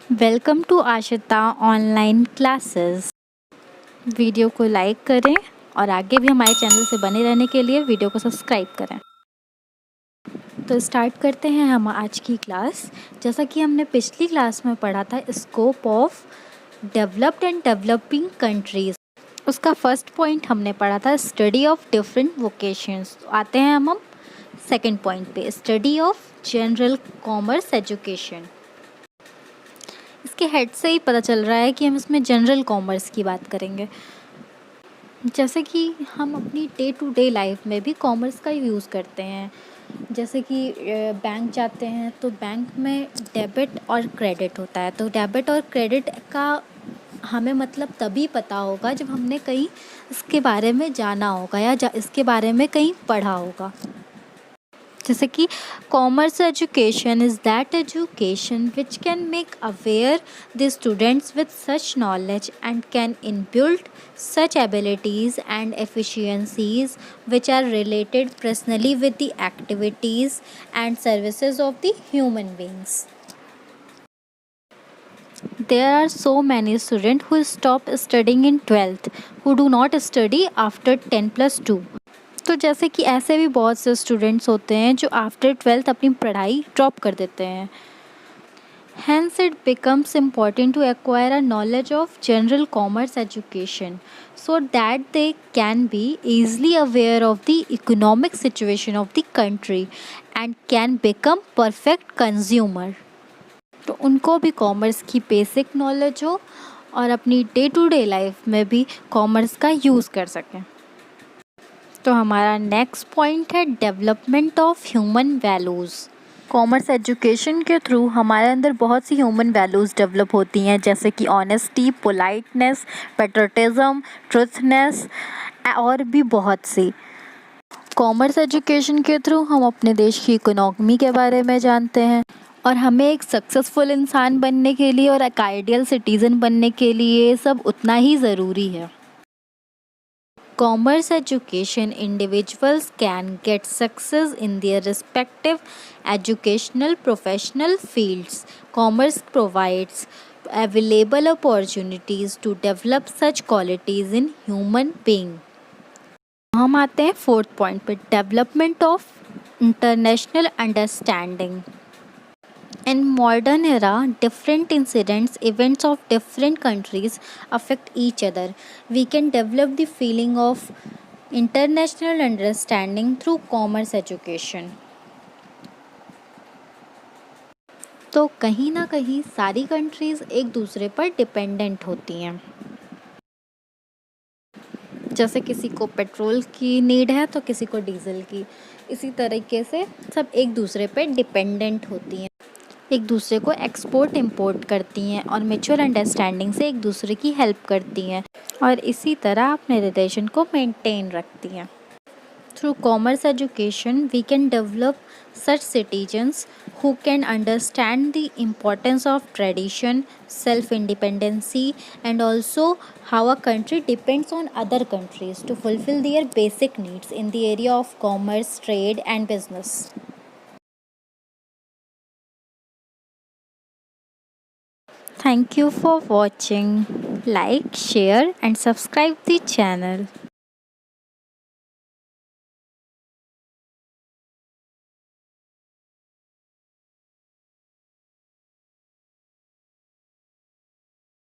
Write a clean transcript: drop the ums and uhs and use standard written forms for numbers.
Welcome to Ashita online classes. Video को like करें और आगे भी हमारे चैनल से बने रहने के लिए वीडियो को सब्सक्राइब करें। तो स्टार्ट करते हैं हम आज की क्लास। जैसा कि हमने पिछली क्लास में पढ़ा था scope of developed and developing countries, उसका फर्स्ट पॉइंट हमने पढ़ा था स्टडी ऑफ डिफरेंट वोकेशंस। तो आते हैं हम सेकेंड पॉइंट पे, study of general commerce education. इसके हेड से ही पता चल रहा है कि हम इसमें जनरल कॉमर्स की बात करेंगे। जैसे कि हम अपनी डे टू डे लाइफ में भी कॉमर्स का यूज़ करते हैं। जैसे कि बैंक जाते हैं तो बैंक में डेबिट और क्रेडिट होता है। तो डेबिट और क्रेडिट का हमें मतलब तभी पता होगा जब हमने कहीं इसके बारे में जाना होगा या इसके बारे में कहीं पढ़ा होगा। जैसे कि commerce education is that education which can make aware the students with such knowledge and can inbuilt such abilities and efficiencies which are related personally with the activities and services of the human beings. There are so many students who stop studying in 12th who do not study after 10+2. तो जैसे कि ऐसे भी बहुत से students होते हैं जो आफ्टर 12th अपनी पढ़ाई ड्रॉप कर देते हैं। Hence it becomes important to acquire a knowledge of general commerce education so that they can be easily aware of the economic situation of the country and can become perfect consumer. तो उनको भी commerce की basic knowledge हो और अपनी day to day life में भी commerce का यूज़ कर सकें। तो हमारा नेक्स्ट पॉइंट है development of human values. Commerce education के थ्रू हमारे अंदर बहुत सी ह्यूमन वैल्यूज़ डेवलप होती हैं, जैसे कि ऑनेस्टी, पोलाइटनेस, पेट्रोटिज़म, ट्रुथनेस और भी बहुत सी। कॉमर्स एजुकेशन के थ्रू हम अपने देश की इकोनॉमी के बारे में जानते हैं और हमें एक सक्सेसफुल इंसान बनने के लिए और एक आइडियल सिटीज़न बनने के लिए सब उतना ही ज़रूरी है। Commerce education individuals can get success in their respective educational professional fields. Commerce provides available opportunities to develop such qualities in human being. हम आते हैं फोर्थ पॉइंट पे, development of international understanding. In modern era, different incidents, events of different countries affect each other. We can develop the feeling of international understanding through commerce education. तो कहीं ना कहीं सारी countries एक दूसरे पर डिपेंडेंट होती हैं। जैसे किसी को पेट्रोल की नीड है तो किसी को डीजल की, इसी तरीके से सब एक दूसरे पर डिपेंडेंट होती हैं, एक दूसरे को एक्सपोर्ट इंपोर्ट करती हैं और म्यूचुअल अंडरस्टैंडिंग से एक दूसरे की हेल्प करती हैं और इसी तरह अपने रिलेशन को मेंटेन रखती हैं। Through commerce education we can develop such citizens who can understand the importance of tradition, self-independency, and also how a country depends on other countries to fulfill their basic needs in the area of commerce, trade, and business. Thank you for watching. Like, share, and subscribe the channel.